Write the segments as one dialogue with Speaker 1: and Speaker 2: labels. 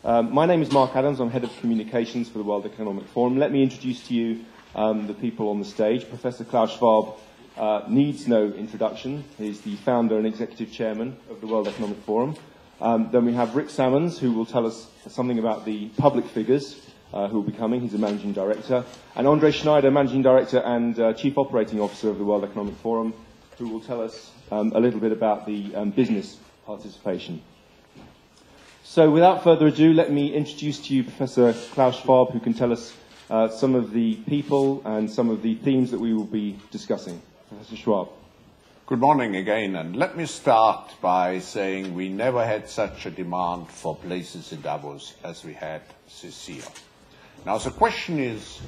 Speaker 1: My name is Mark Adams. I'm Head of Communications for the World Economic Forum. Let me introduce to you the people on the stage. Professor Klaus Schwab needs no introduction. He's the founder and executive chairman of the World Economic Forum. Then we have Rick Samans, who will tell us something about the public figures who will be coming. He's a managing director. And André Schneider, managing director and chief operating officer of the World Economic Forum, who will tell us a little bit about the business participation. So without further ado, let me introduce to you Professor Klaus Schwab, who can tell us some of the people and some of the themes that we will be discussing. Professor Schwab.
Speaker 2: Good morning again, and let me start by saying we never had such a demand for places in Davos as we had this year. Now the question is,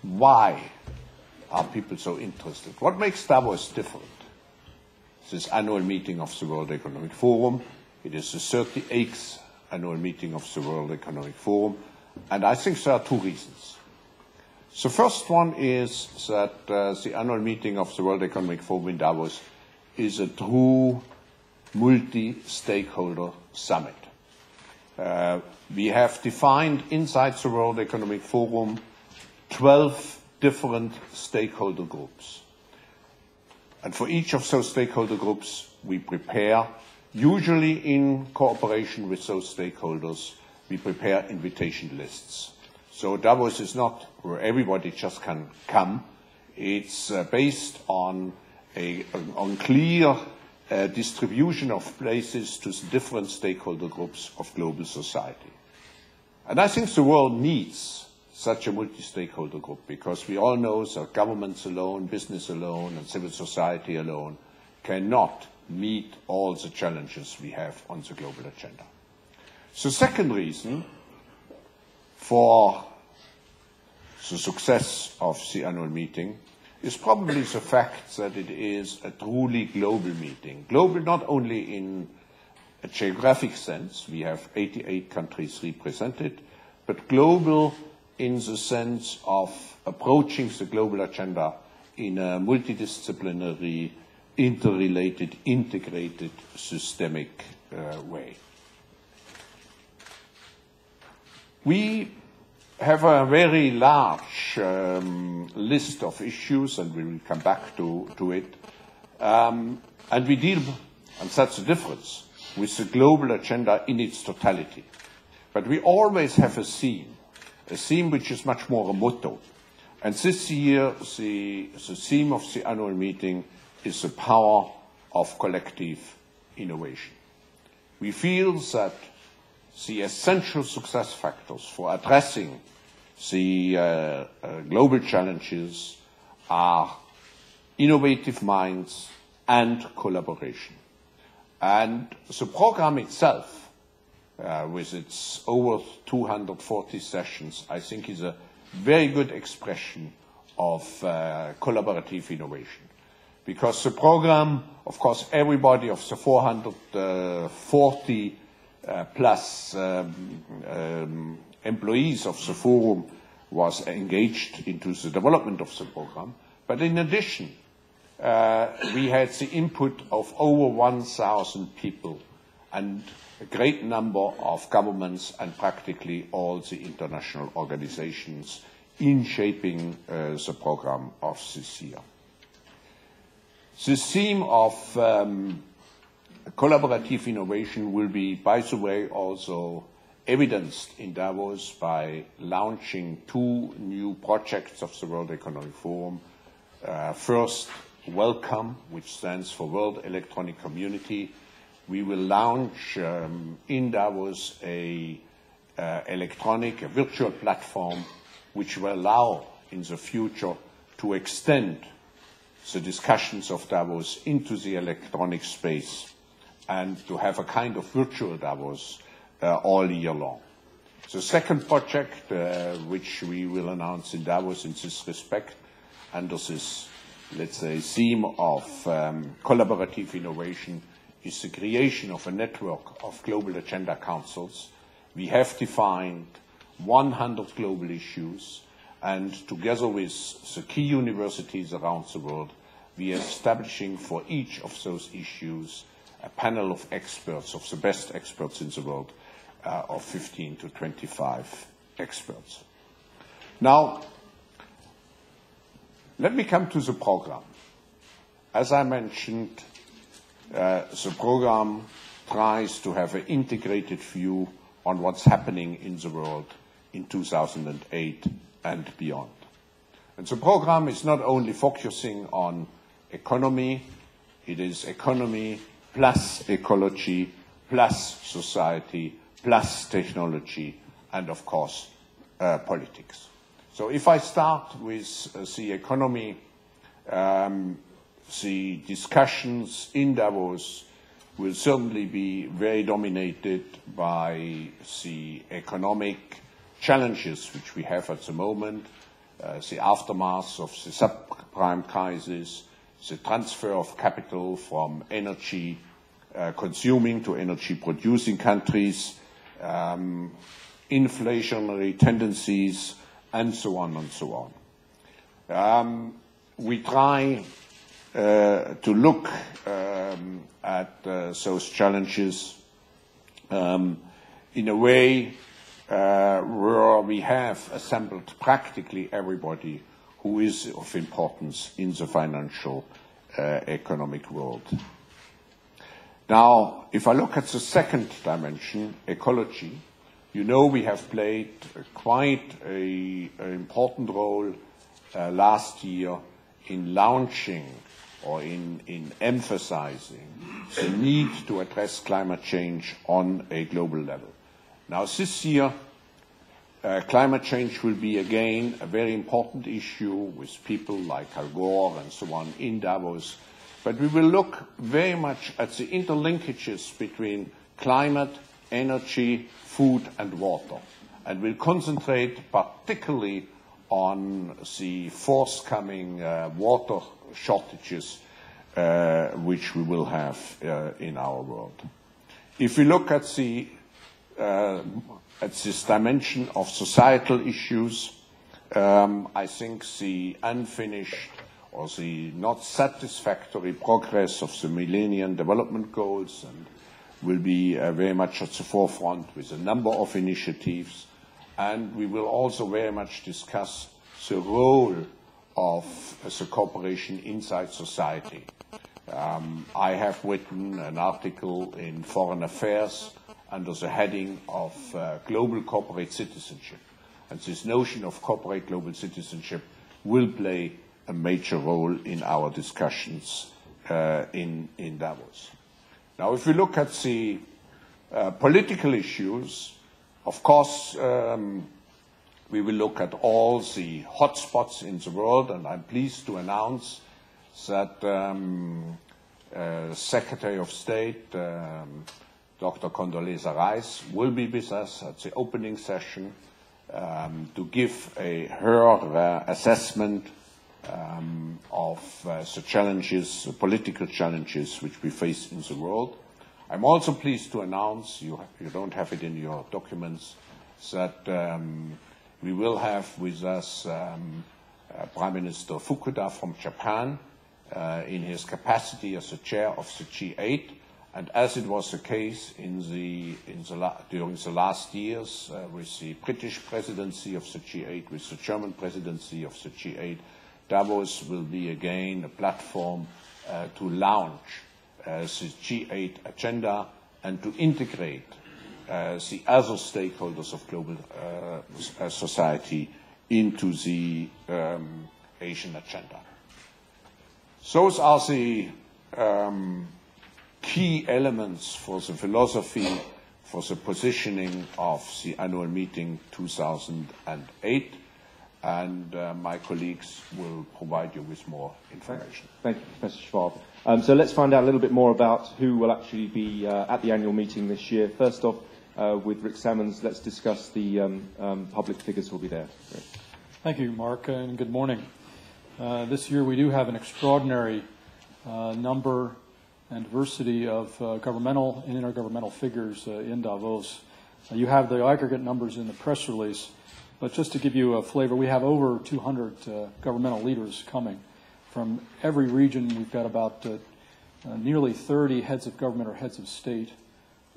Speaker 2: why are people so interested? What makes Davos different? This annual meeting of the World Economic Forum. It is the 38th annual meeting of the World Economic Forum, and I think there are two reasons. The first one is that the annual meeting of the World Economic Forum in Davos is a true multi-stakeholder summit. We have defined inside the World Economic Forum 12 different stakeholder groups. And for each of those stakeholder groups, we prepare, usually in cooperation with those stakeholders, we prepare invitation lists. So Davos is not where everybody just can come. It's based on clear distribution of places to different stakeholder groups of global society. And I think the world needs such a multi-stakeholder group because we all know that governments alone, business alone, and civil society alone cannot meet all the challenges we have on the global agenda. The second reason for the success of the annual meeting is probably the fact that it is a truly global meeting. Global not only in a geographic sense, we have 88 countries represented, but global in the sense of approaching the global agenda in a multidisciplinary, interrelated, integrated, systemic way. We have a very large list of issues, and we will come back to it. And we deal, and that's the difference, with the global agenda in its totality. But we always have a theme which is much more a motto. And this year, the theme of the annual meeting is the power of collective innovation. We feel that the essential success factors for addressing the global challenges are innovative minds and collaboration. And the program itself, with its over 240 sessions, I think is a very good expression of collaborative innovation. Because the program, of course, everybody of the 440 plus employees of the forum was engaged into the development of the program. But in addition, we had the input of over 1,000 people and a great number of governments and practically all the international organizations in shaping the program of this year. The theme of collaborative innovation will be, by the way, also evidenced in Davos by launching two new projects of the World Economic Forum. First, Welcome, which stands for World Electronic Community. We will launch in Davos a virtual platform which will allow in the future to extend the discussions of Davos into the electronic space and to have a kind of virtual Davos all year long. The second project, which we will announce in Davos in this respect, under this, let's say, theme of collaborative innovation, is the creation of a network of global agenda councils. We have defined 100 global issues, and together with the key universities around the world, we are establishing for each of those issues a panel of experts, of the best experts in the world, of 15 to 25 experts. Now, let me come to the program. As I mentioned, the program tries to have an integrated view on what's happening in the world in 2008 and beyond. And the program is not only focusing on economy, it is economy plus ecology plus society plus technology and, of course, politics. So if I start with the economy, the discussions in Davos will certainly be very dominated by the economic challenges which we have at the moment, the aftermath of the subprime crisis, the transfer of capital from energy consuming to energy producing countries, inflationary tendencies, and so on and so on. We try to look at those challenges in a way where we have assembled practically everybody who is of importance in the financial economic world. Now, if I look at the second dimension, ecology, you know we have played quite an important role last year in launching or in emphasizing the need to address climate change on a global level. Now, this year, climate change will be again a very important issue with people like Al Gore and so on in Davos. But we will look very much at the interlinkages between climate, energy, food and water. And we'll concentrate particularly on the forthcoming water shortages which we will have in our world. If we look at this dimension of societal issues, I think the unfinished or the not satisfactory progress of the Millennium Development Goals and will be very much at the forefront with a number of initiatives. And we will also very much discuss the role of the cooperation inside society. I have written an article in Foreign Affairs under the heading of global corporate citizenship. And this notion of corporate global citizenship will play a major role in our discussions in Davos. Now, if we look at the political issues, of course, we will look at all the hotspots in the world, and I'm pleased to announce that Secretary of State, Dr. Condoleezza Rice, will be with us at the opening session to give her assessment of the challenges, the political challenges which we face in the world. I'm also pleased to announce, you don't have it in your documents, that we will have with us Prime Minister Fukuda from Japan in his capacity as the chair of the G8. And as it was the case during the last years with the British presidency of the G8, with the German presidency of the G8, Davos will be again a platform to launch the G8 agenda and to integrate the other stakeholders of global society into the Asian agenda. Those are the key elements for the philosophy, for the positioning of the annual meeting 2008, and my colleagues will provide you with more information.
Speaker 1: Thank you, Professor Schwab. So let's find out a little bit more about who will actually be at the annual meeting this year. First off, with Rick Samans, let's discuss the public figures who will be there. Great.
Speaker 3: Thank you, Mark, and good morning. This year we do have an extraordinary number and diversity of governmental and intergovernmental figures in Davos. You have the aggregate numbers in the press release, but just to give you a flavor, we have over 200 governmental leaders coming from every region. We've got about nearly 30 heads of government or heads of state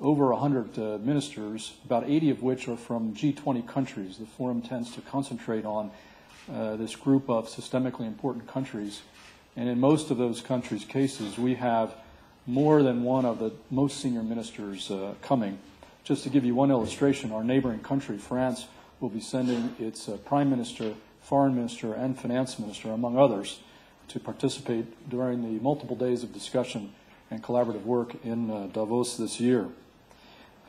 Speaker 3: over 100 ministers, about 80 of which are from G20 countries. The forum tends to concentrate on this group of systemically important countries. And in most of those countries' cases, we have more than one of the most senior ministers coming. Just to give you one illustration, our neighboring country, France, will be sending its prime minister, foreign minister, and finance minister, among others, to participate during the multiple days of discussion and collaborative work in Davos this year.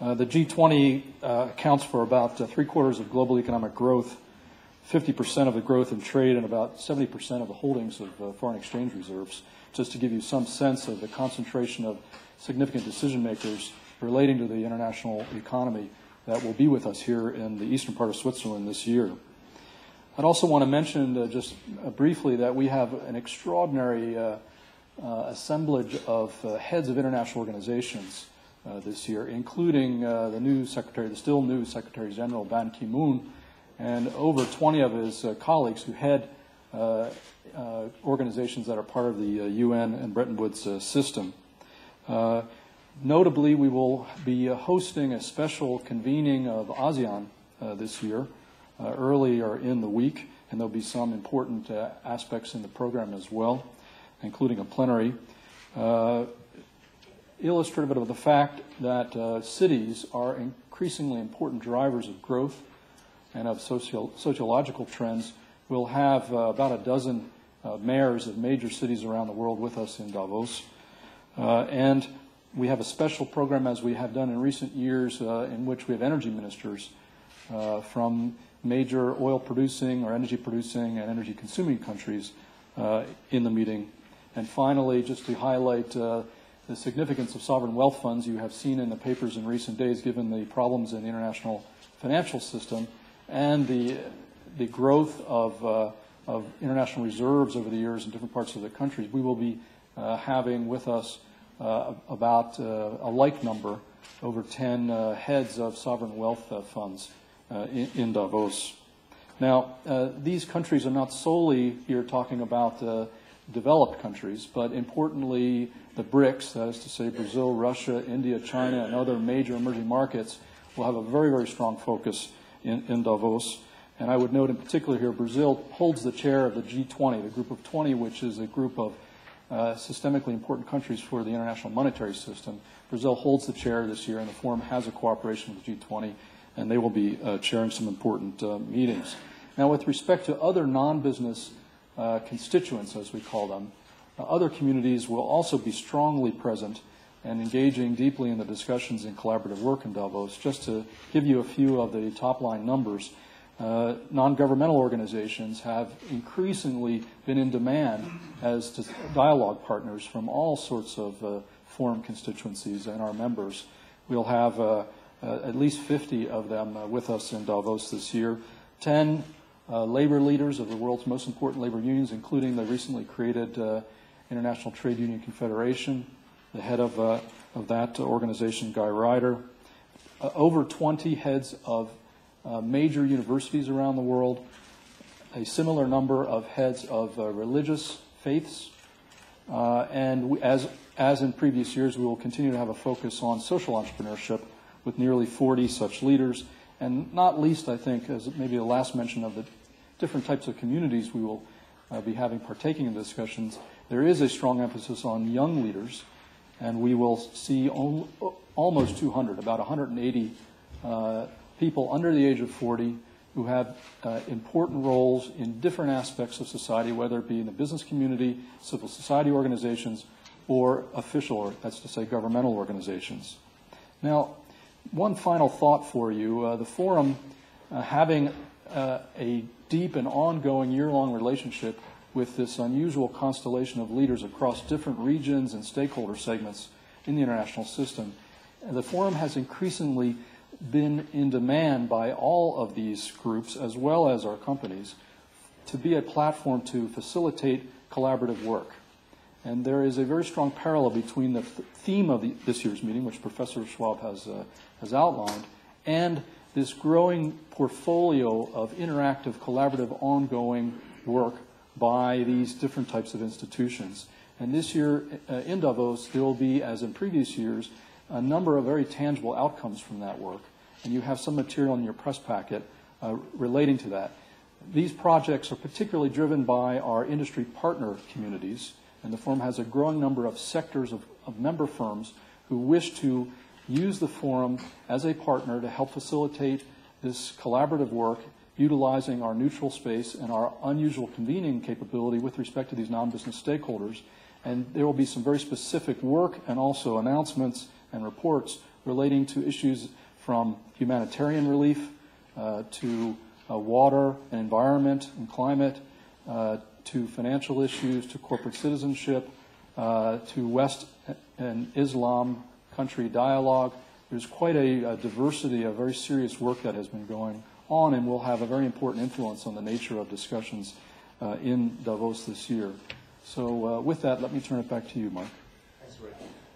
Speaker 3: The G20 accounts for about 3/4 of global economic growth, 50% of the growth in trade, and about 70% of the holdings of foreign exchange reserves, just to give you some sense of the concentration of significant decision makers relating to the international economy that will be with us here in the eastern part of Switzerland this year. I'd also want to mention just briefly that we have an extraordinary assemblage of heads of international organizations this year, including the still new Secretary General Ban Ki-moon, and over 20 of his colleagues who head organizations that are part of the UN and Bretton Woods system. Notably, we will be hosting a special convening of ASEAN this year, earlier in the week, and there'll be some important aspects in the program as well, including a plenary, illustrative of the fact that cities are increasingly important drivers of growth and of sociological trends. We'll have about a dozen mayors of major cities around the world with us in Davos. And we have a special program, as we have done in recent years, in which we have energy ministers from major oil-producing or energy-producing and energy-consuming countries in the meeting. And finally, just to highlight the significance of sovereign wealth funds, you have seen in the papers in recent days, given the problems in the international financial system and the growth of international reserves over the years in different parts of the country, we will be having with us about a like number, over 10 heads of sovereign wealth funds in Davos. Now, these countries are not solely here talking about developed countries, but importantly, the BRICS, that is to say Brazil, Russia, India, China, and other major emerging markets, will have a very, very strong focus in Davos. And I would note in particular here, Brazil holds the chair of the G20, the group of 20, which is a group of systemically important countries for the international monetary system. Brazil holds the chair this year, and the forum has a cooperation with the G20, and they will be chairing some important meetings. Now, with respect to other non-business constituents, as we call them, other communities will also be strongly present and engaging deeply in the discussions and collaborative work in Davos. Just to give you a few of the top-line numbers, non-governmental organizations have increasingly been in demand as dialogue partners from all sorts of forum constituencies and our members. We'll have at least 50 of them with us in Davos this year. 10 labor leaders of the world's most important labor unions, including the recently created International Trade Union Confederation, the head of that organization, Guy Ryder. Over 20 heads of major universities around the world, a similar number of heads of religious faiths, and as in previous years, we will continue to have a focus on social entrepreneurship with nearly 40 such leaders, and not least, I think, as maybe the last mention of the different types of communities we will be having partaking in discussions, there is a strong emphasis on young leaders, and we will see almost 200, about 180 people under the age of 40 who have important roles in different aspects of society, whether it be in the business community, civil society organizations, or official, or that's to say governmental organizations. Now, one final thought for you. The forum, having a deep and ongoing year-long relationship with this unusual constellation of leaders across different regions and stakeholder segments in the international system, the forum has increasingly been in demand by all of these groups, as well as our companies, to be a platform to facilitate collaborative work. And there is a very strong parallel between the theme of this year's meeting, which Professor Schwab has outlined, and this growing portfolio of interactive, collaborative, ongoing work by these different types of institutions. And this year in Davos, there will be, as in previous years, a number of very tangible outcomes from that work, and you have some material in your press packet relating to that. These projects are particularly driven by our industry partner communities, and the forum has a growing number of sectors of member firms who wish to use the forum as a partner to help facilitate this collaborative work, utilizing our neutral space and our unusual convening capability with respect to these non-business stakeholders. And there will be some very specific work and also announcements and reports relating to issues from humanitarian relief to water and environment and climate, to financial issues, to corporate citizenship, to West and Islam country dialogue. There's quite a diversity of very serious work that has been going on and will have a very important influence on the nature of discussions in Davos this year. So with that, let me turn it back to you, Mark.
Speaker 1: Thanks, Rick.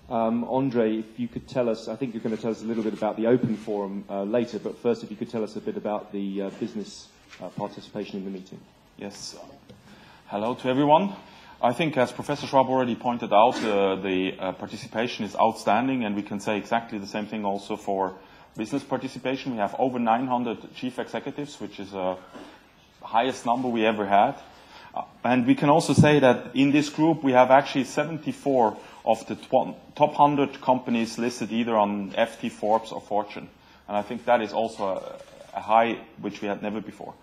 Speaker 1: André, if you could tell us, I think you're going to tell us a little bit about the open forum later, but first if you could tell us a bit about the business participation in the meeting.
Speaker 4: Yes. Hello to everyone. I think, as Professor Schwab already pointed out, the participation is outstanding, and we can say exactly the same thing also for business participation. We have over 900 chief executives, which is the highest number we ever had. And we can also say that in this group, we have actually 74 of the top 100 companies listed either on FT, Forbes, or Fortune. And I think that is also a high which we had never before.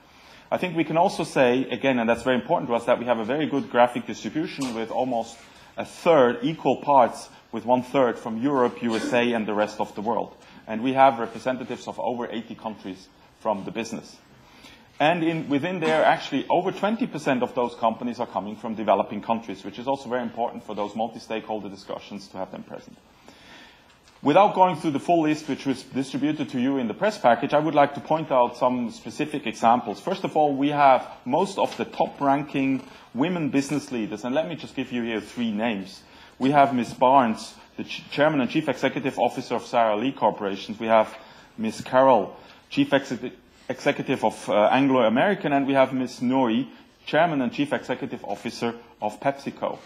Speaker 4: I think we can also say, again, and that's very important to us, that we have a very good graphic distribution with almost a third, equal parts, with 1/3 from Europe, USA, and the rest of the world. And we have representatives of over 80 countries from the business. And within there, actually, over 20% of those companies are coming from developing countries, which is also very important for those multi-stakeholder discussions to have them present. Without going through the full list, which was distributed to you in the press package, I would like to point out some specific examples. First of all, we have most of the top-ranking women business leaders, and let me just give you here 3 names. We have Ms. Barnes, the Chairman and Chief Executive Officer of Sara Lee Corporation. We have Ms. Carroll, Chief Executive of Anglo-American, and we have Ms. Nouri, Chairman and Chief Executive Officer of PepsiCo.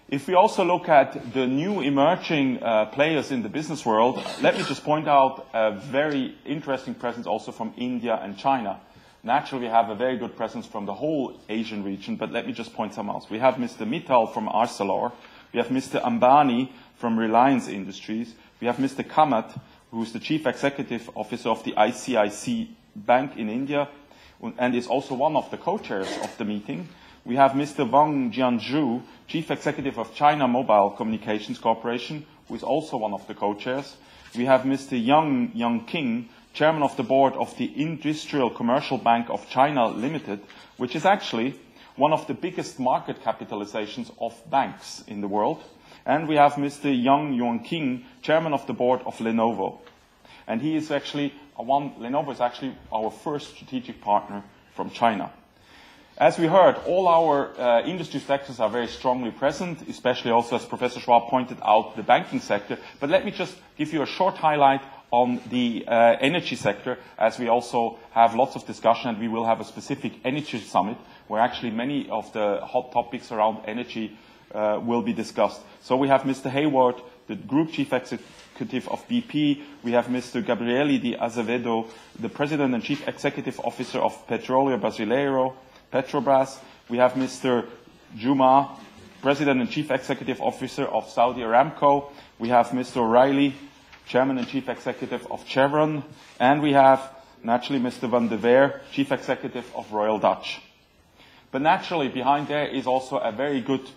Speaker 4: If we also look at the new emerging players in the business world, let me just point out a very interesting presence also from India and China. Naturally, we have a very good presence from the whole Asian region, but let me just point some out. We have Mr. Mittal from Arcelor. We have Mr. Ambani from Reliance Industries. We have Mr. Kamath, who is the Chief Executive Officer of the ICICI Bank in India, and is also one of the co-chairs of the meeting. We have Mr. Wang Jianzhu, Chief Executive of China Mobile Communications Corporation, who is also one of the co-chairs. We have Mr. Yang Yangqing, Chairman of the Board of the Industrial Commercial Bank of China Limited, which is actually one of the biggest market capitalizations of banks in the world. And we have Mr. Yang Yuanqing, Chairman of the Board of Lenovo. And he is actually Lenovo is actually our first strategic partner from China. As we heard, all our industry sectors are very strongly present, especially also, as Professor Schwab pointed out, the banking sector. But let me just give you a short highlight on the energy sector, as we also have lots of discussion, and we will have a specific energy summit where actually many of the hot topics around energy will be discussed. So we have Mr. Hayward, the Group Chief Executive of BP. We have Mr. Gabriele de Azevedo, the President and Chief Executive Officer of Petróleo Brasileiro, Petrobras. We have Mr. Juma, President and Chief Executive Officer of Saudi Aramco. We have Mr. O'Reilly, Chairman and Chief Executive of Chevron. And we have, naturally, Mr. Van de Veer, Chief Executive of Royal Dutch. But naturally, behind there is also a very good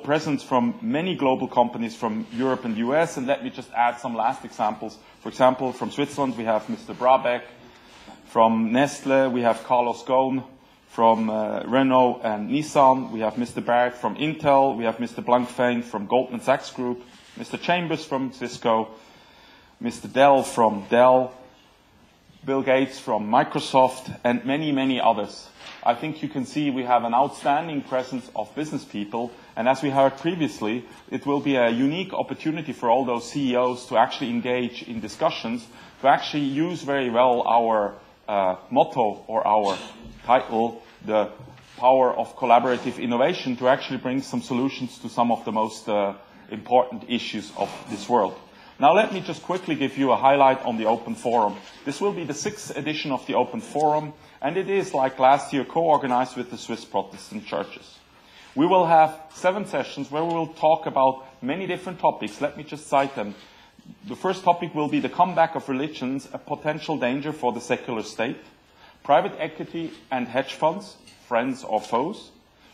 Speaker 4: presence from many global companies from Europe and US. And let me just add some last examples. For example, from Switzerland, we have Mr. Brabeck. From Nestle, we have Carlos Ghosn. From Renault and Nissan, we have Mr. Barrett from Intel, we have Mr. Blankfein from Goldman Sachs Group, Mr. Chambers from Cisco, Mr. Dell from Dell, Bill Gates from Microsoft, and many, many others. I think you can see we have an outstanding presence of business people, and as we heard previously, it will be a unique opportunity for all those CEOs to actually engage in discussions, to actually use very well our motto or our title, the power of collaborative innovation, to actually bring some solutions to some of the most important issues of this world. Now let me just quickly give you a highlight on the Open Forum. This will be the 6th edition of the Open Forum, and it is, like last year, co-organized with the Swiss Protestant churches. We will have 7 sessions where we will talk about many different topics. Let me just cite them. The first topic will be the comeback of religions, a potential danger for the secular state. Private equity and hedge funds, friends or foes.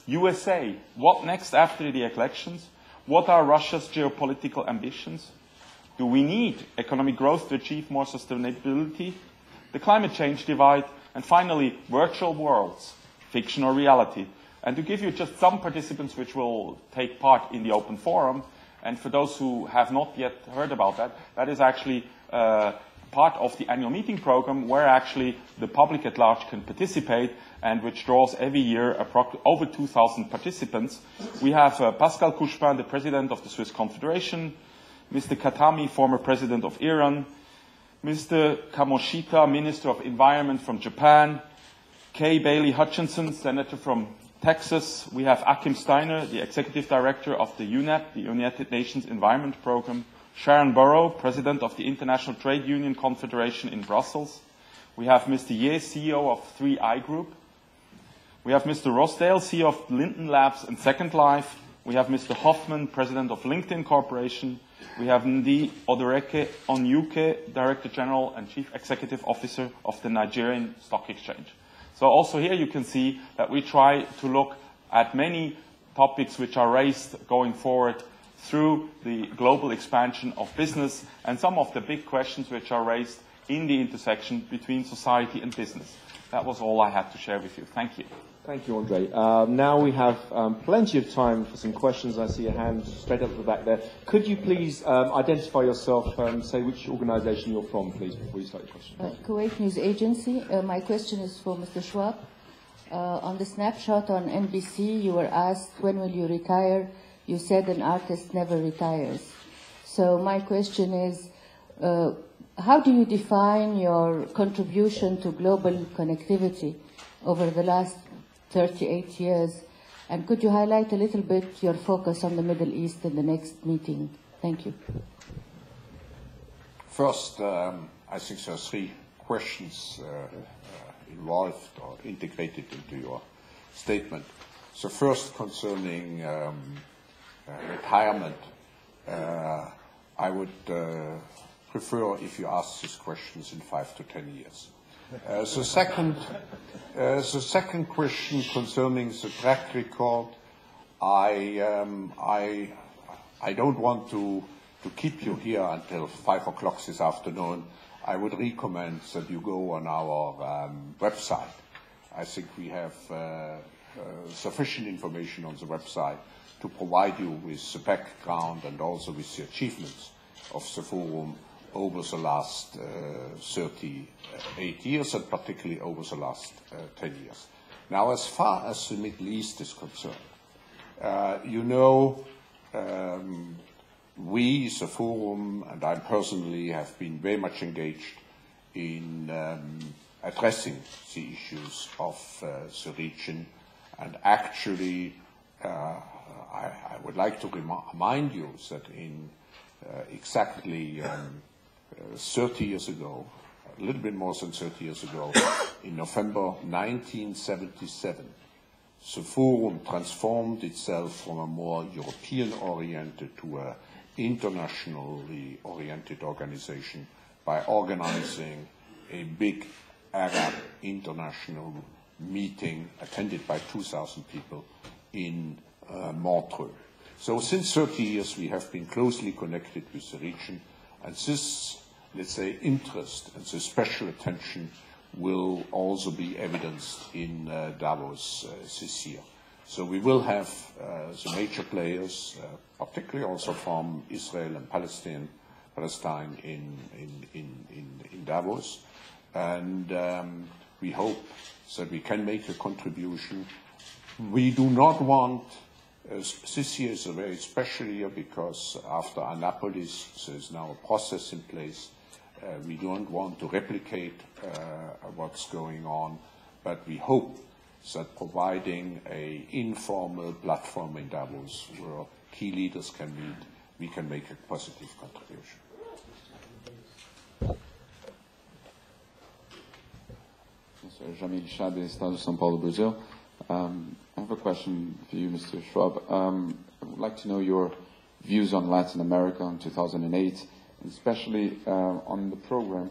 Speaker 4: USA, what next after the elections? What are Russia's geopolitical ambitions? Do we need economic growth to achieve more sustainability? The climate change divide. And finally, virtual worlds, fiction or reality. And to give you just some participants which will take part in the Open Forum, and for those who have not yet heard about that, that is actually part of the annual meeting program where actually the public at large can participate and which draws every year over 2,000 participants. We have Pascal Couchepin, the president of the Swiss Confederation, Mr. Khatami, former president of Iran, Mr. Kamoshita, Minister of Environment from Japan, Kay Bailey Hutchinson, Senator from Texas. We have Achim Steiner, the Executive Director of the UNEP, the United Nations Environment Program, Sharon Burrow, President of the International Trade Union Confederation in Brussels. We have Mr. Ye, CEO of 3i Group. We have Mr. Rossdale, CEO of Linden Labs and Second Life. We have Mr. Hoffman, President of LinkedIn Corporation. We have Ndi Odereke Onyuke, Director General and Chief Executive Officer of the Nigerian Stock Exchange. So also here you can see that we try to look at many topics which are raised going forward through the global expansion of business and some of the big questions which are raised in the intersection between society and business. That was all I had to share with you. Thank you.
Speaker 1: Thank you, André. Now we have plenty of time for some questions. I see a hand straight up the back there. Could you please identify yourself, say which organisation you're from, please, before you start your question?
Speaker 5: Kuwait News Agency. My question is for Mr. Schwab. On the snapshot on NBC, you were asked, when will you retire? You said an artist never retires. So my question is, how do you define your contribution to global connectivity over the last 38 years? And could you highlight a little bit your focus on the Middle East in the next meeting? Thank you.
Speaker 2: First, I think there are 3 questions involved or integrated into your statement. So first, concerning retirement, I would prefer if you ask these questions in 5 to 10 years. The second question concerning the track record, I don't want to keep you here until 5 o'clock this afternoon. I would recommend that you go on our website. I think we have sufficient information on the website to provide you with the background and also with the achievements of the forum over the last 38 years and particularly over the last 10 years. Now, as far as the Middle East is concerned, you know, we, the forum, and I personally have been very much engaged in addressing the issues of the region, and actually I would like to remind you that in exactly 30 years ago, a little bit more than 30 years ago, in November 1977, the Forum transformed itself from a more European-oriented to an internationally oriented organization by organizing a big Arab international meeting attended by 2,000 people in Montreux. So since 30 years we have been closely connected with the region, and this, let's say, interest and this special attention will also be evidenced in Davos this year. So we will have the major players, particularly also from Israel and Palestine in Davos, and we hope that we can make a contribution. We do not want, this year is a very special year because after Annapolis there is now a process in place. We don't want to replicate what's going on, but we hope that providing an informal platform in Davos where key leaders can meet, we can make a positive contribution.
Speaker 6: Jamil Shah, the Estado de São Paulo, Brazil. I have a question for you, Mr. Schwab. I would like to know your views on Latin America in 2008, and especially on the program.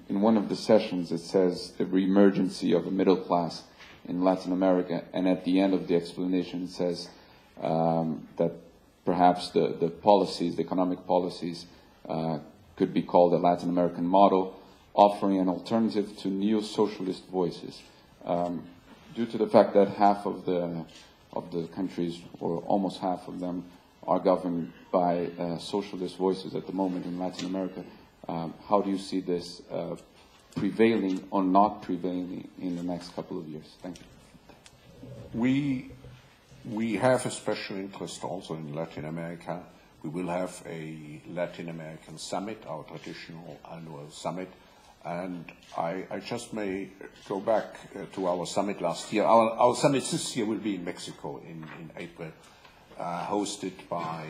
Speaker 6: In one of the sessions, it says the reemergency of a middle class in Latin America, and at the end of the explanation, it says that perhaps the policies, the economic policies, could be called a Latin American model, offering an alternative to neo-socialist voices. Due to the fact that half of the countries, or almost half of them, are governed by socialist voices at the moment in Latin America, how do you see this prevailing or not prevailing in the next couple of years? Thank you.
Speaker 2: We have a special interest also in Latin America. We will have a Latin American summit, our traditional annual summit. And I just may go back to our summit last year. Our summit this year will be in Mexico in April, hosted by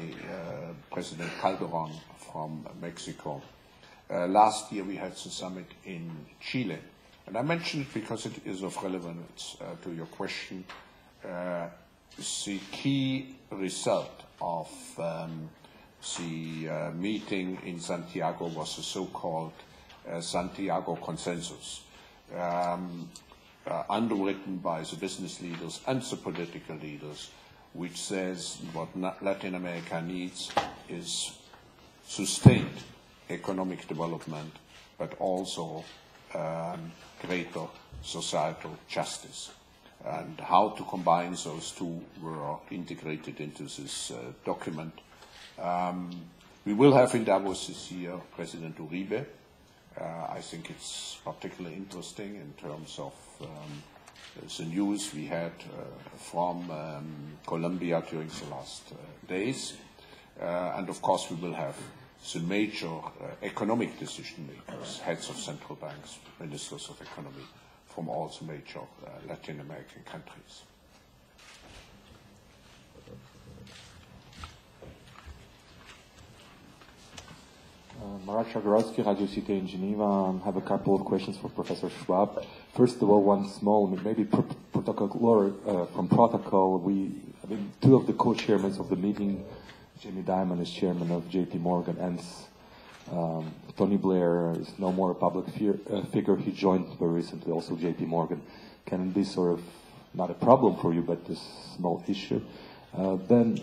Speaker 2: President Calderon from Mexico. Last year we had the summit in Chile. And I mention it because it is of relevance to your question. The key result of the meeting in Santiago was the so-called Santiago Consensus, underwritten by the business leaders and the political leaders, which says what Latin America needs is sustained economic development, but also greater societal justice. And how to combine those two were integrated into this document. We will have in Davos this year President Uribe. I think it's particularly interesting in terms of the news we had from Colombia during the last days. And of course we will have the major economic decision makers, heads of central banks, ministers of economy from all the major Latin American countries.
Speaker 7: Marat Shagorowski, Radio Cité in Geneva. I have a couple of questions for Professor Schwab. First of all, one small, maybe from protocol. Two of the co-chairmen of the meeting, Jamie Dimon is chairman of JP Morgan, and Tony Blair is no more a public figure. He joined very recently also JP Morgan. Can this sort of, not a problem for you, but this small issue? Then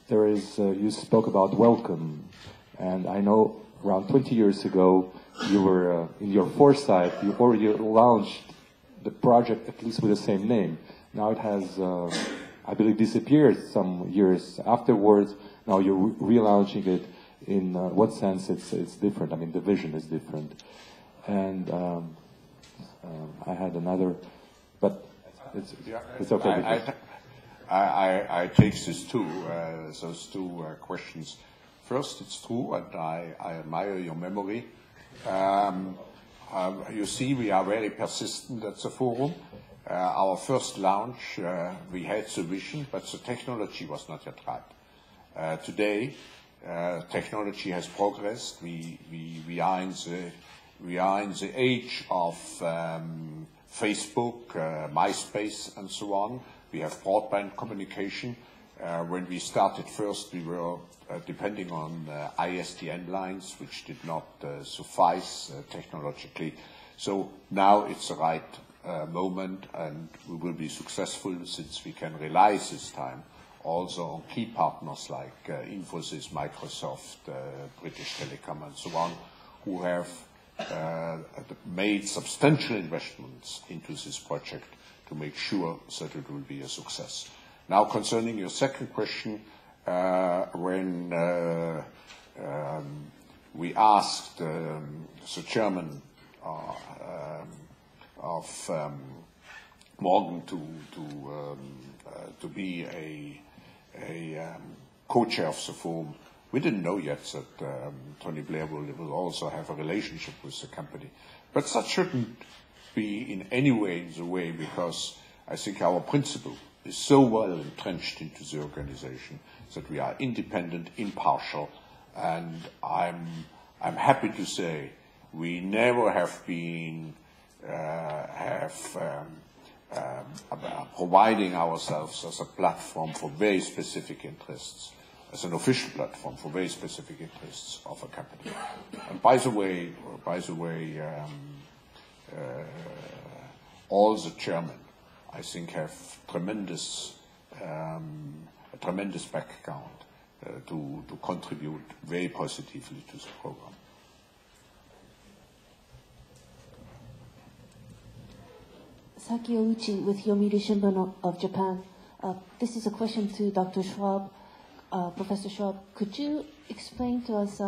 Speaker 7: there is, you spoke about welcome. And I know around 20 years ago, you were, in your foresight, you already launched the project at least with the same name. Now it has, I believe, disappeared some years afterwards. Now you're relaunching it. In what sense it's different? I mean, the vision is different. And I had another, but it's okay.
Speaker 2: I take those two questions. First, it's true, and I admire your memory. You see, we are very persistent at the forum. Our first launch, we had the vision, but the technology was not yet right. Today, technology has progressed. We are in the age of Facebook, MySpace, and so on. We have broadband communication. When we started first, we were depending on ISDN lines, which did not suffice technologically. So now it's the right moment, and we will be successful since we can rely this time also on key partners like Infosys, Microsoft, British Telecom, and so on, who have made substantial investments into this project to make sure that it will be a success. Now, concerning your second question, when we asked the chairman of Morgan to be a co-chair of the forum, we didn't know yet that Tony Blair will also have a relationship with the company. But that shouldn't be in any way the way, because I think our principle is so well entrenched into the organization that we are independent, impartial, and I'm happy to say we never have been providing ourselves as a platform for very specific interests, as an official platform for very specific interests of a company. And by the way, all the chairmen, I think, have a tremendous background to contribute very positively to the program.
Speaker 8: Saki Ouchi with Yomiuri Shimbun of Japan. This is a question to Dr. Schwab. Professor Schwab, could you explain to us,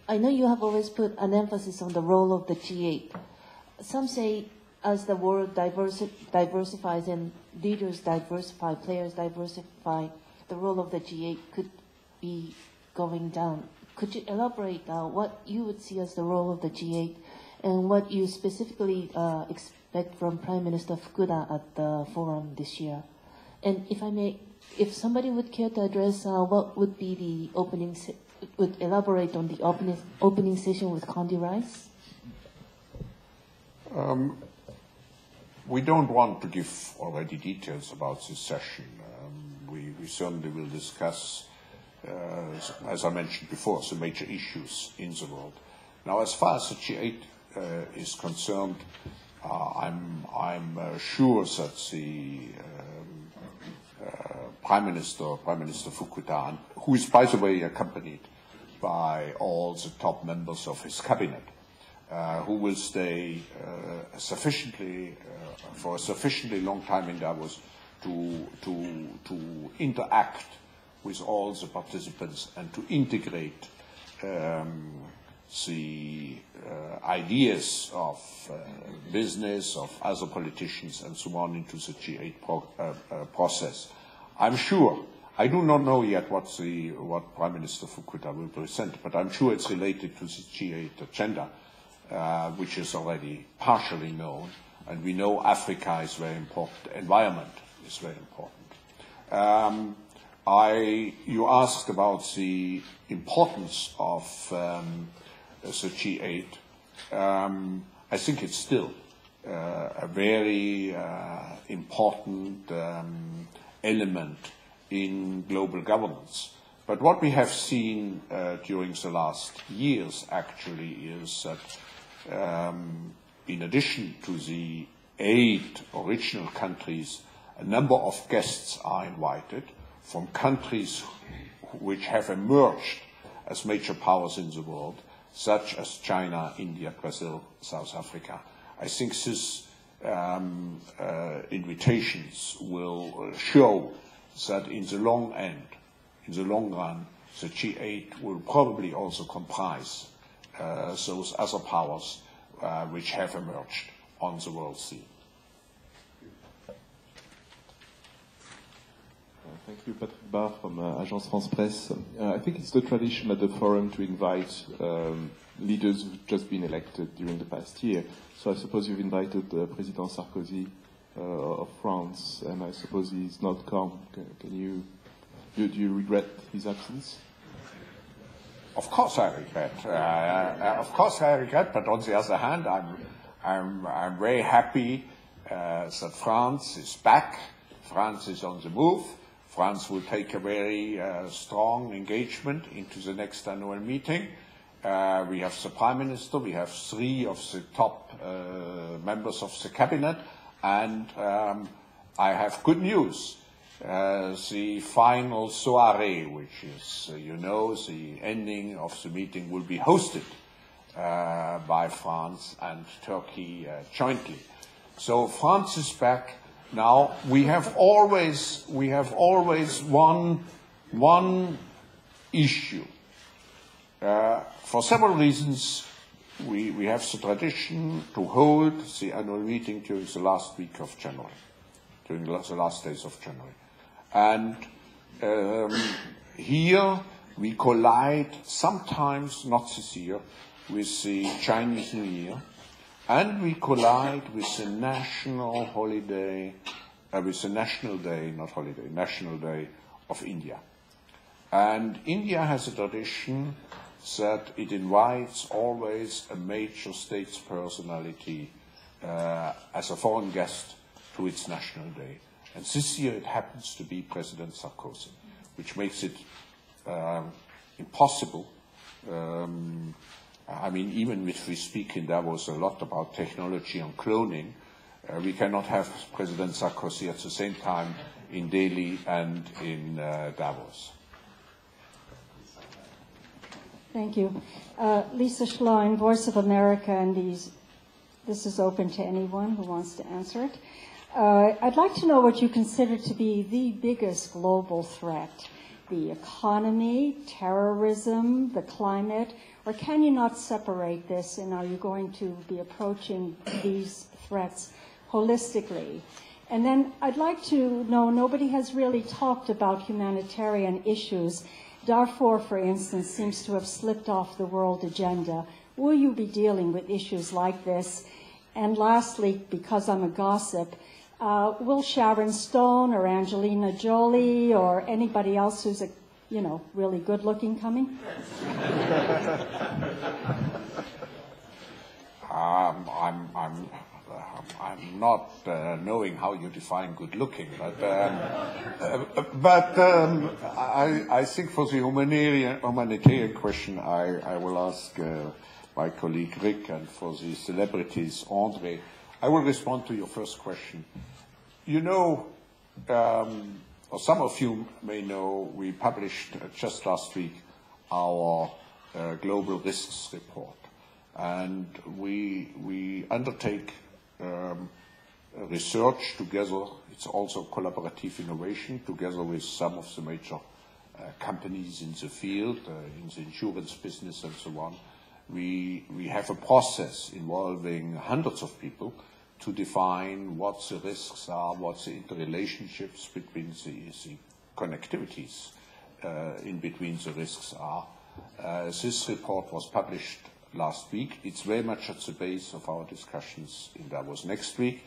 Speaker 8: I know you have always put an emphasis on the role of the G8. Some say as the world diversifies and leaders diversify, players diversify, the role of the G8 could be going down. Could you elaborate what you would see as the role of the G8 and what you specifically expect from Prime Minister Fukuda at the forum this year? And if I may, if somebody would care to address what would be the opening, would elaborate on the opening session with Condi Rice?
Speaker 2: We don't want to give already details about this session. We certainly will discuss, as I mentioned before, the major issues in the world. Now, as far as the G8 is concerned, I'm sure that the Prime Minister Fukuda, who is, by the way, accompanied by all the top members of his cabinet, who will stay for a sufficiently long time in Davos to interact with all the participants and to integrate the ideas of business, of other politicians, and so on into the G8 process. I'm sure. I do not know yet what Prime Minister Fukuda will present, but I'm sure it's related to the G8 agenda, which is already partially known, and we know Africa is very important. Environment is very important. You asked about the importance of the G8. I think it's still a very important element in global governance. But what we have seen during the last years actually is that in addition to the 8 original countries, a number of guests are invited from countries which have emerged as major powers in the world, such as China, India, Brazil, South Africa. I think these invitations will show that in the long run, the G8 will probably also comprise those other powers which have emerged on the world scene.
Speaker 1: Thank you, Patrick Barr from Agence France Presse. I think it's the tradition at the forum to invite leaders who've just been elected during the past year. So I suppose you've invited President Sarkozy of France, and I suppose he's not come. Do you regret his absence?
Speaker 2: Of course I regret. But on the other hand, I'm very happy that France is back. France is on the move. France will take a very strong engagement into the next annual meeting. We have the Prime Minister, we have 3 of the top members of the cabinet, and I have good news. The final soiree, which is, the ending of the meeting, will be hosted by France and Turkey jointly. So France is back. Now we have always one issue. For several reasons, we have the tradition to hold the annual meeting during the last week of January, during the last days of January. And here we collide, sometimes not this year, with the Chinese New Year, and we collide with the national holiday, National Day of India. And India has a tradition that it invites always a major states personality as a foreign guest to its National Day. And this year it happens to be President Sarkozy, which makes it impossible. I mean, even if we speak in Davos a lot about technology and cloning, we cannot have President Sarkozy at the same time in Delhi and in Davos.
Speaker 9: Thank you. Lisa Schlein, Voice of America, and this is open to anyone who wants to answer it. I'd like to know what you consider to be the biggest global threat, the economy, terrorism, the climate, or can you not separate this, and are you going to be approaching these threats holistically? And then I'd like to know, nobody has really talked about humanitarian issues. Darfur, for instance, seems to have slipped off the world agenda. Will you be dealing with issues like this? And lastly, because I'm a gossip, will Sharon Stone or Angelina Jolie or anybody else who's really good-looking coming?
Speaker 2: I'm not knowing how you define good-looking, I think for the humanitarian question, I will ask my colleague Rick, and for the celebrities, André. I will respond to your first question. You know, or some of you may know, we published just last week our global risks report, and we undertake research together. It's also collaborative innovation together with some of the major companies in the field, in the insurance business and so on. We have a process involving hundreds of people to define what the risks are, what the interrelationships between the connectivities in between the risks are. This report was published last week. It's very much at the base of our discussions in Davos next week,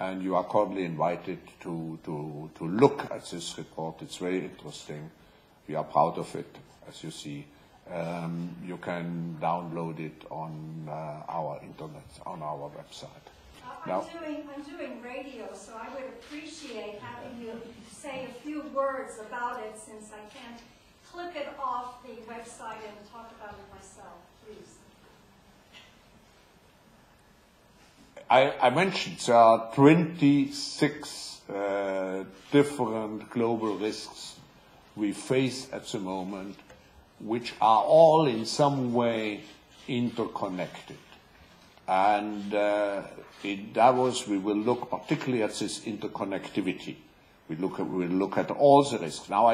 Speaker 2: and you are cordially invited to look at this report. It's very interesting. We are proud of it, as you see. You can download it on our internet, on our website.
Speaker 10: I'm doing radio, so I would appreciate having you say a few words about it, since I can't clip it off the website and talk about it myself, please.
Speaker 2: I mentioned there are 26 different global risks we face at the moment, which are all in some way interconnected. And in Davos, we will look particularly at this interconnectivity. We will look at all the risks. Now,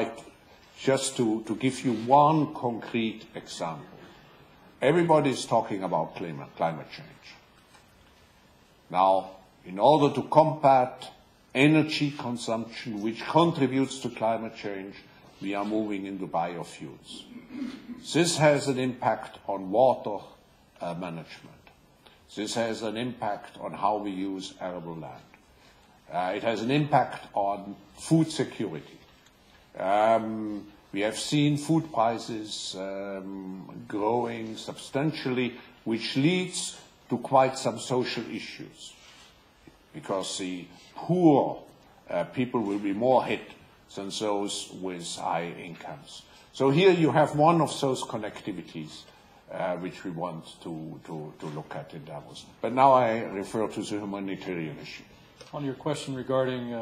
Speaker 2: just to give you one concrete example, everybody is talking about climate change. Now, in order to combat energy consumption, which contributes to climate change, we are moving into biofuels. This has an impact on water management. This has an impact on how we use arable land. It has an impact on food security. We have seen food prices growing substantially, which leads to quite some social issues, because the poor people will be more hit than those with high incomes. So here you have one of those connectivities which we want to look at in Davos. But now I refer to the humanitarian issue.
Speaker 3: On your question regarding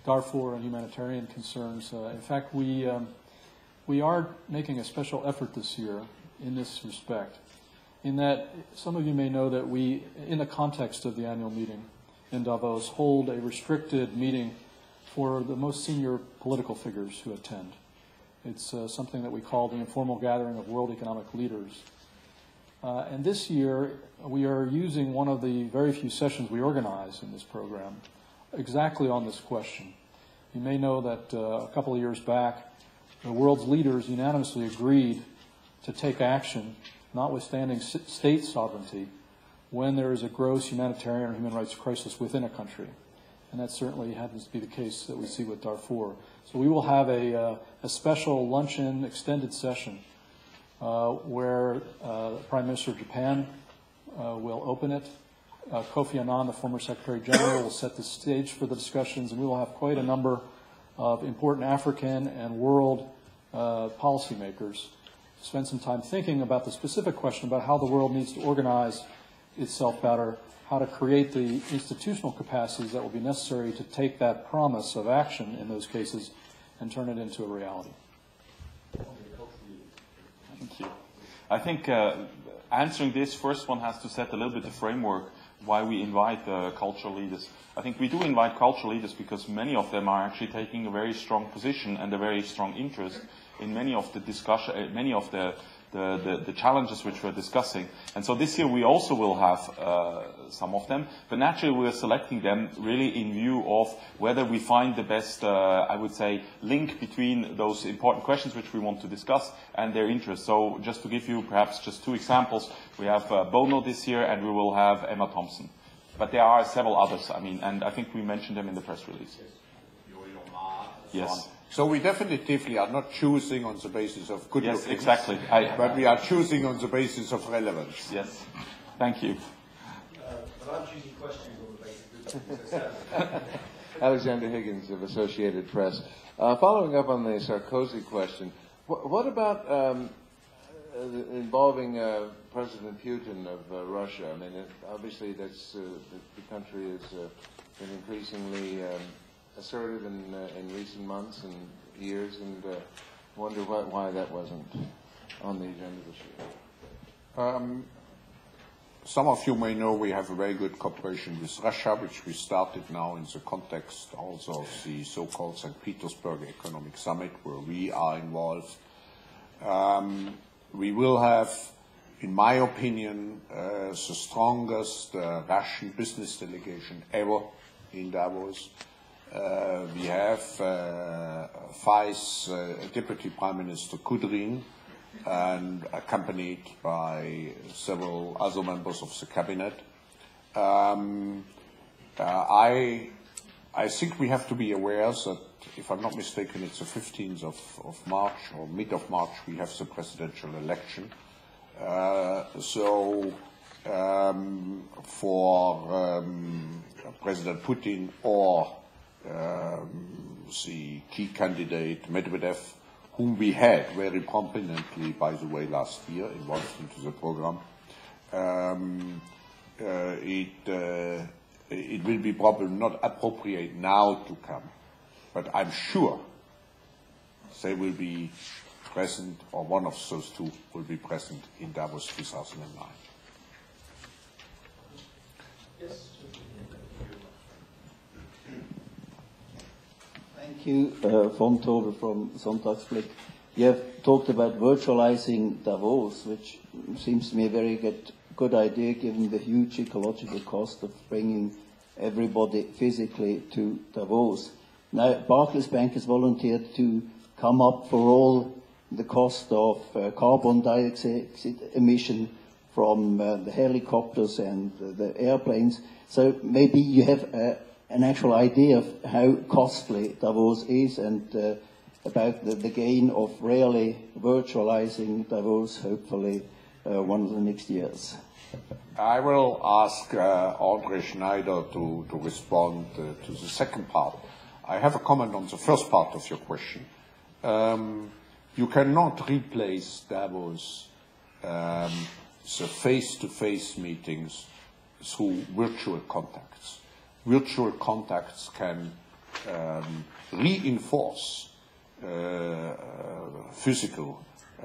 Speaker 3: Darfur and humanitarian concerns, in fact, we are making a special effort this year in this respect, in that some of you may know that we, in the context of the annual meeting in Davos, hold a restricted meeting for the most senior political figures who attend. It's something that we call the informal gathering of world economic leaders. And this year, we are using one of the very few sessions we organize in this program exactly on this question. You may know that a couple of years back, the world's leaders unanimously agreed to take action, notwithstanding state sovereignty, when there is a gross humanitarian or human rights crisis within a country. And that certainly happens to be the case that we see with Darfur. So we will have a special luncheon extended session where the Prime Minister of Japan will open it. Kofi Annan, the former Secretary General, will set the stage for the discussions, and we will have quite a number of important African and world policymakers spend some time thinking about the specific question about how the world needs to organize itself better, how to create the institutional capacities that will be necessary to take that promise of action in those cases and turn it into a reality.
Speaker 4: Thank you. I think answering this, first one has to set a little bit the framework why we invite cultural leaders. I think we do invite cultural leaders because many of them are actually taking a very strong position and a very strong interest in many of the discussion, many of the challenges which we're discussing. And so this year we also will have some of them, but naturally we're selecting them really in view of whether we find the best, I would say, link between those important questions which we want to discuss and their interests. So just to give you perhaps just two examples, we have Bono this year and we will have Emma Thompson. But there are several others, I mean, and I think we mentioned them in the press release. Yes.
Speaker 2: So we definitively are not choosing on the basis of good looking.
Speaker 4: Yes, exactly.
Speaker 2: But we are choosing on the basis of relevance.
Speaker 4: Yes. Thank you.
Speaker 11: But I'm choosing questions on the basis of
Speaker 12: Alexander Higgins of Associated Press. Following up on the Sarkozy question, what about involving President Putin of Russia? I mean, obviously that's the country has been increasingly assertive in recent months and years, and wonder why that wasn't on the agenda this year.
Speaker 2: Some of you may know we have a very good cooperation with Russia, which we started now in the context also of the so-called St. Petersburg Economic Summit, where we are involved. We will have, in my opinion, the strongest Russian business delegation ever in Davos. We have Vice Deputy Prime Minister Kudrin, and accompanied by several other members of the cabinet. I think we have to be aware that, if I'm not mistaken, it's the 15th of March or mid of March we have the presidential election. So for President Putin or the key candidate Medvedev, whom we had very prominently, by the way, last year involved into the program, it will be probably not appropriate now to come, but I'm sure they will be present, or one of those two will be present in Davos 2009.
Speaker 11: Yes.
Speaker 13: Thank you, von Tove from Sonntagsblick. You have talked about virtualizing Davos, which seems to me a very good idea given the huge ecological cost of bringing everybody physically to Davos. Now, Barclays Bank has volunteered to come up for all the cost of carbon dioxide emission from the helicopters and the airplanes. So maybe you have an actual idea of how costly Davos is and about the gain of really virtualizing Davos, hopefully one of the next years.
Speaker 2: I will ask André Schneider to respond to the second part. I have a comment on the first part of your question. You cannot replace Davos, the face-to-face meetings, through virtual contacts. Virtual contacts can reinforce physical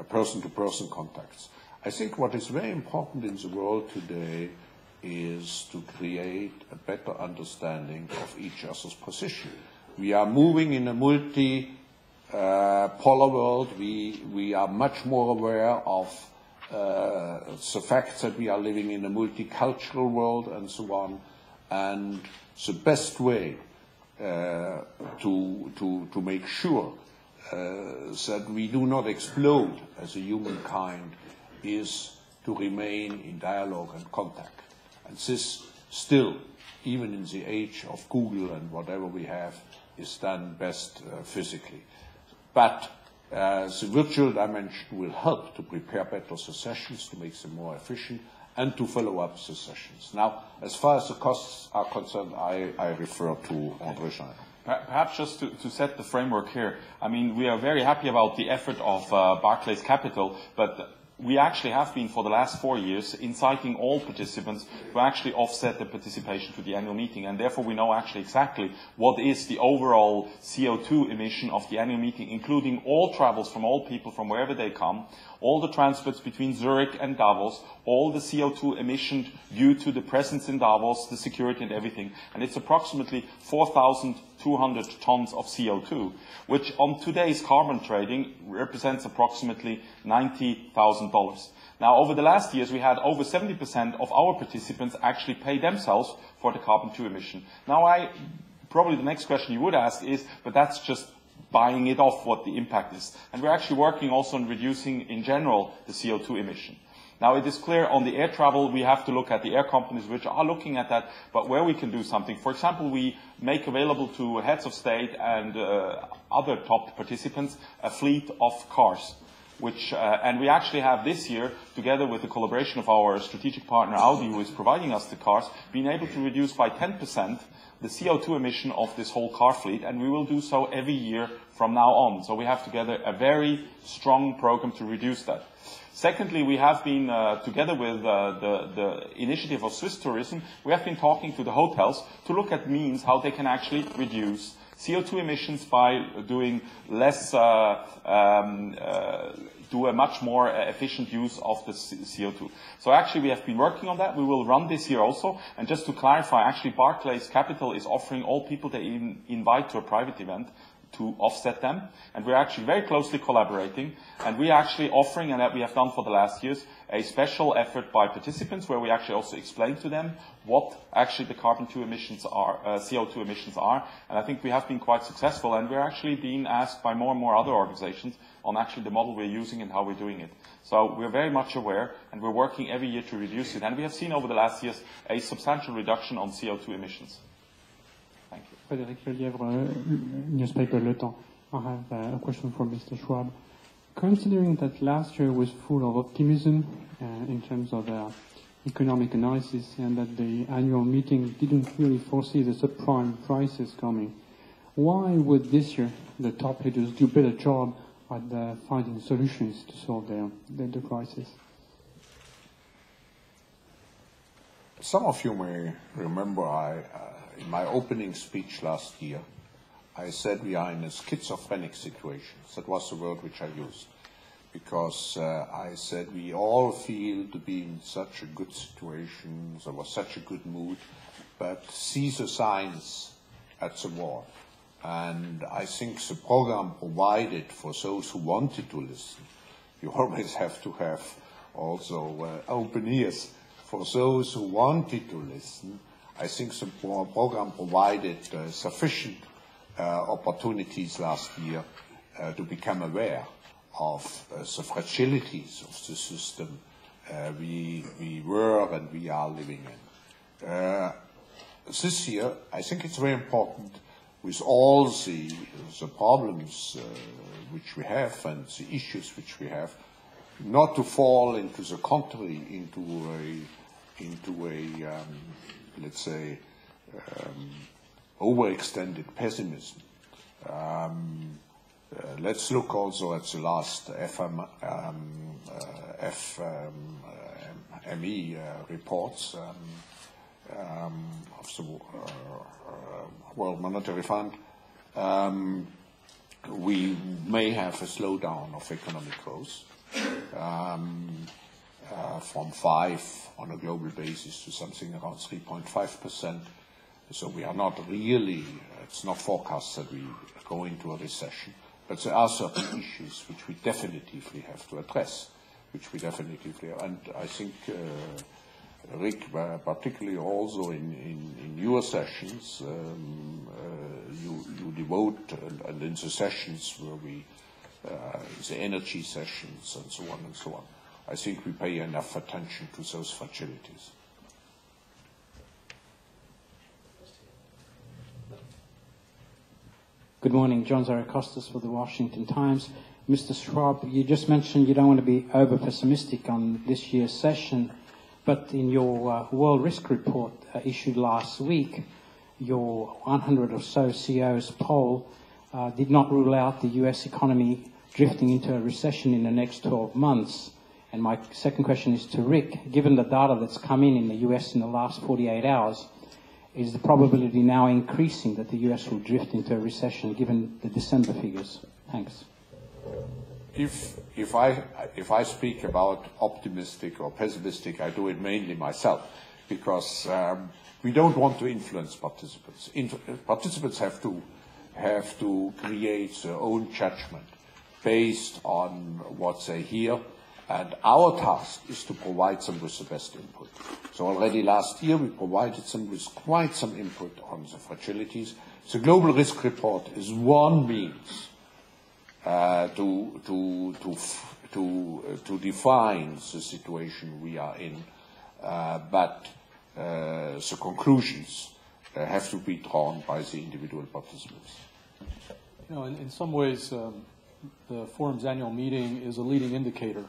Speaker 2: person-to-person contacts. I think what is very important in the world today is to create a better understanding of each other's position. We are moving in a multi-polar world. We are much more aware of the fact that we are living in a multicultural world and so on. And the best way to make sure that we do not explode as a humankind is to remain in dialogue and contact. And this still, even in the age of Google and whatever we have, is done best physically. But the virtual dimension will help to prepare better the sessions, to make them more efficient, and to follow up the sessions. Now, as far as the costs are concerned, I refer to André Schneider.
Speaker 4: Perhaps just to set the framework here, I mean, we are very happy about the effort of Barclays Capital, but we actually have been for the last 4 years inciting all participants to actually offset their participation to the annual meeting, and therefore we know actually exactly what is the overall CO2 emission of the annual meeting, including all travels from all people from wherever they come, all the transports between Zurich and Davos, all the CO2 emission due to the presence in Davos, the security and everything, and it's approximately 4,200 tons of CO2, which on today's carbon trading represents approximately $90,000. Now, over the last years, we had over 70% of our participants actually pay themselves for the carbon-2 emission. Now, probably the next question you would ask is, but that's just buying it off what the impact is. And we're actually working also on reducing, in general, the CO2 emission. Now, it is clear on the air travel, we have to look at the air companies which are looking at that, but where we can do something. For example, we make available to heads of state and other top participants a fleet of cars, and we actually have this year, together with the collaboration of our strategic partner Audi, who is providing us the cars, been able to reduce by 10% the CO2 emission of this whole car fleet, and we will do so every year from now on. So we have together a very strong program to reduce that. Secondly, we have been, together with the initiative of Swiss Tourism, we have been talking to the hotels to look at means how they can actually reduce CO2 emissions by doing less, do a much more efficient use of the CO2. So actually we have been working on that. We will run this year also. And just to clarify, actually Barclays Capital is offering all people they invite to a private event to offset them. And we're actually very closely collaborating. And we're actually offering, and that we have done for the last years, a special effort by participants where we actually also explain to them what actually the carbon-2 emissions are, CO2 emissions are. And I think we have been quite successful. And we're actually being asked by more and more other organizations on actually the model we're using and how we're doing it. So we're very much aware, and we're working every year to reduce it. And we have seen over the last years a substantial reduction on CO2 emissions. Thank you.
Speaker 14: Frédéric Lelièvre, newspaper Le Temps. I have a question for Mr. Schwab. Considering that last year was full of optimism in terms of economic analysis, and that the annual meeting didn't really foresee the subprime crisis coming, why would this year the top leaders do a better job at finding solutions to solve the crisis?
Speaker 2: Some of you may remember in my opening speech last year, I said we are in a schizophrenic situation. That was the word which I used. Because I said we all feel to be in such a good situation, there was such a good mood, but see the signs at the wall. And I think the program provided for those who wanted to listen. You always have to have also open ears. For those who wanted to listen, I think the program provided sufficient opportunities last year to become aware of the fragilities of the system we were and we are living in. This year, I think it's very important, with all the problems which we have and the issues which we have, not to fall into the contrary, into a let's say, overextended pessimism. Let's look also at the last FME reports of the World Monetary Fund. We may have a slowdown of economic growth from 5 on a global basis to something around 3.5%. So we are not really, it's not forecast that we go into a recession, but there are certain issues which we definitively have to address, and I think, Rick, particularly also in your sessions, you devote, and in the sessions where the energy sessions and so on, I think we pay enough attention to those fragilities.
Speaker 15: Good morning, John Zarakostas for the Washington Times. Mr. Schwab, you just mentioned you don't want to be over-pessimistic on this year's session, But in your World Risk Report issued last week, your 100 or so CEOs poll did not rule out the US economy drifting into a recession in the next 12 months. And my second question is to Rick. Given the data that's come in the US in the last 48 hours, is the probability now increasing that the US will drift into a recession given the December figures? Thanks.
Speaker 2: If I speak about optimistic or pessimistic, I do it mainly myself, because we don't want to influence participants. Participants have to create their own judgment based on what they hear, and our task is to provide them with the best input. So already last year we provided them with quite some input on the fragilities. The Global Risk Report is one means to define the situation we are in, but the conclusions have to be drawn by the individual participants.
Speaker 3: You know, in some ways, the forum's annual meeting is a leading indicator.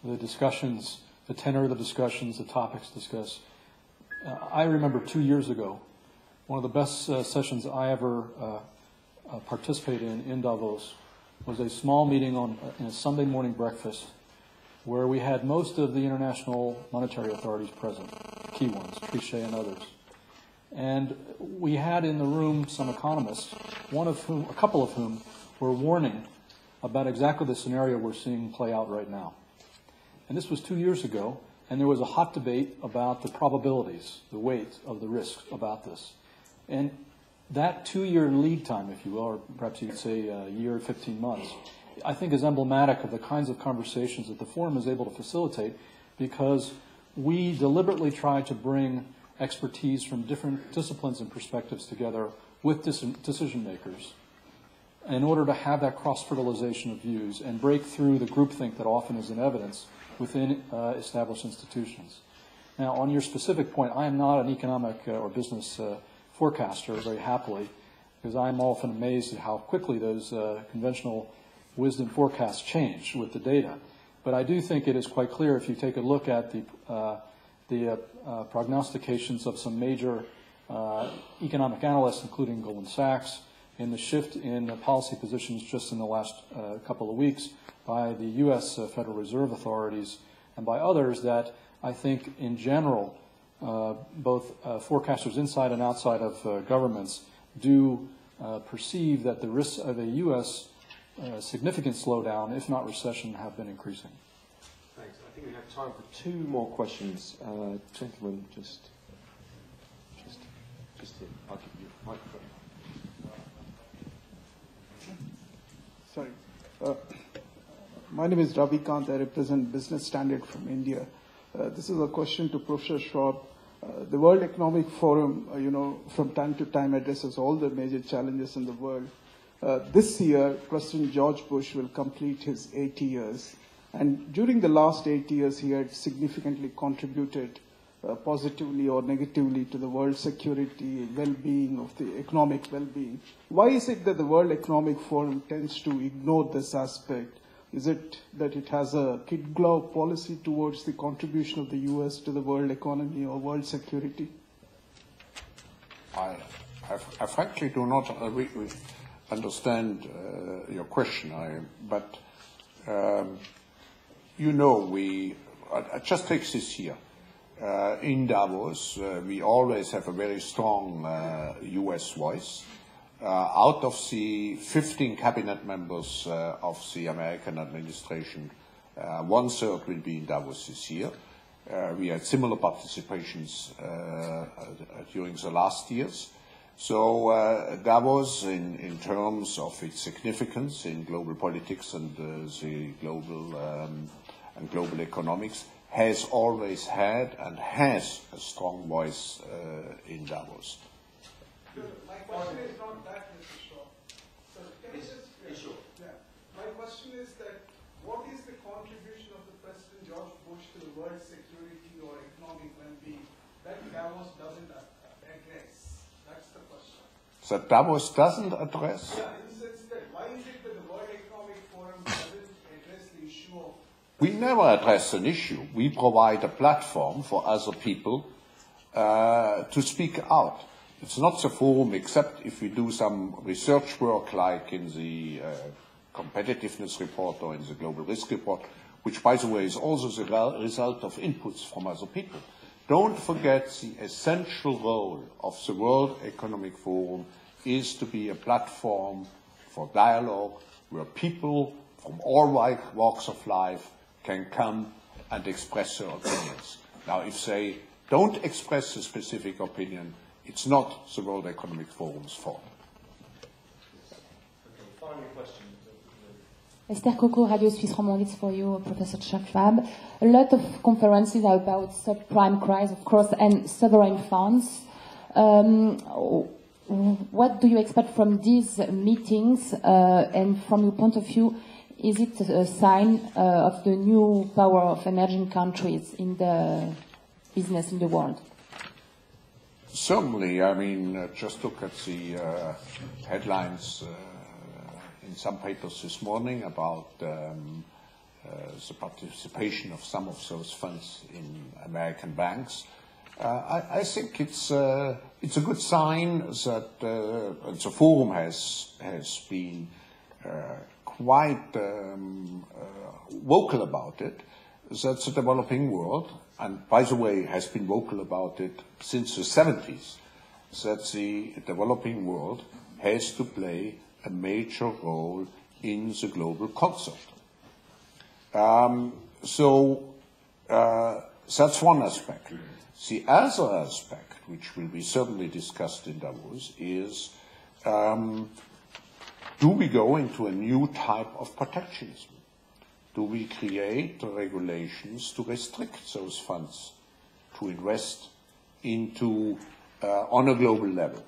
Speaker 3: The discussions, the tenor of the discussions, the topics discussed. I remember 2 years ago, one of the best sessions I ever participated in Davos was a small meeting in a Sunday morning breakfast where we had most of the international monetary authorities present, key ones, Trichet and others. And we had in the room some economists, a couple of whom were warning about exactly the scenario we're seeing play out right now. And this was 2 years ago, and there was a hot debate about the probabilities, the weight of the risks about this. And that 2-year lead time, if you will, or perhaps you could say a year, 15 months, I think is emblematic of the kinds of conversations that the forum is able to facilitate, because we deliberately try to bring expertise from different disciplines and perspectives together with decision makers in order to have that cross-fertilization of views and break through the groupthink that often is in evidence within established institutions. Now, on your specific point, I am not an economic or business forecaster, very happily, because I'm often amazed at how quickly those conventional wisdom forecasts change with the data. But I do think it is quite clear if you take a look at the prognostications of some major economic analysts, including Goldman Sachs, in the shift in the policy positions just in the last couple of weeks by the U.S. Federal Reserve authorities and by others, that I think in general both forecasters inside and outside of governments do perceive that the risks of a U.S. Significant slowdown, if not recession, have been increasing.
Speaker 1: Thanks. I think we have time for 2 more questions. Gentlemen, just here. I'll give you a microphone.
Speaker 16: Sorry. My name is Ravi Kant. I represent Business Standard from India. This is a question to Professor Schwab. The World Economic Forum, from time to time addresses all the major challenges in the world. This year, President George Bush will complete his 8 years. And during the last 8 years, he had significantly contributed positively or negatively to the world security, well-being, of the economic well-being. Why is it that the World Economic Forum tends to ignore this aspect? Is it that it has a kid glove policy towards the contribution of the U.S. to the world economy or world security?
Speaker 2: I frankly do not understand your question, but just take this here. In Davos, we always have a very strong U.S. voice. Out of the 15 cabinet members of the American administration, 1/3 will be in Davos this year. We had similar participations during the last years. So Davos, in terms of its significance in global politics and the global economics, has always had and has a strong voice in Davos.
Speaker 16: My question is not that, Mr. Schwab. So can I just... Yeah. My question is that what is the contribution of the President George Bush to the world security or economic well-being that Davos doesn't address? That's the question.
Speaker 2: That Davos doesn't address?
Speaker 16: Yeah, in the sense that why is it that the World Economic Forum doesn't address the issue of
Speaker 2: We never address an issue. We provide a platform for other people to speak out. It's not the forum, except if we do some research work like in the competitiveness report or in the global risk report, which, by the way, is also the result of inputs from other people. Don't forget the essential role of the World Economic Forum is to be a platform for dialogue where people from all walks of life can come and express their opinions. Now, if they don't express a specific opinion, it's not the World Economic Forum's fault.
Speaker 11: Okay, final question.
Speaker 17: Esther Coco, Radio Suisse Romande, it's for you, Professor Schwab. A lot of conferences are about subprime crisis, of course, and sovereign funds. What do you expect from these meetings? And from your point of view, is it a sign of the new power of emerging countries in the business in the world?
Speaker 2: Certainly. I mean, just look at the headlines in some papers this morning about the participation of some of those funds in American banks. I think it's a good sign that the forum has been quite vocal about it. That the developing world, and by the way, has been vocal about it since the 70s, that the developing world has to play a major role in the global concert. So that's one aspect. The other aspect, which will be certainly discussed in Davos, is do we go into a new type of protectionism? Do we create regulations to restrict those funds to invest into on a global level?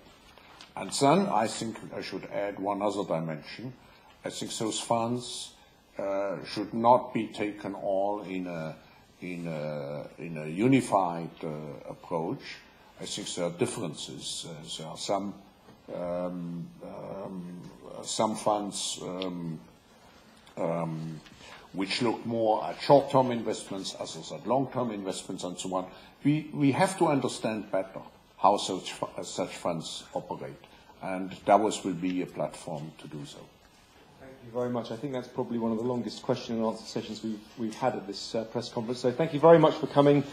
Speaker 2: And then I think I should add one other dimension. I think those funds should not be taken all in a unified approach. I think there are differences. There are some funds which look more at short-term investments, others at long-term investments, and so on. We have to understand better how such funds operate, and Davos will be a platform to do so.
Speaker 1: Thank you very much. I think that's probably one of the longest question and answer sessions we've had at this press conference. So thank you very much for coming.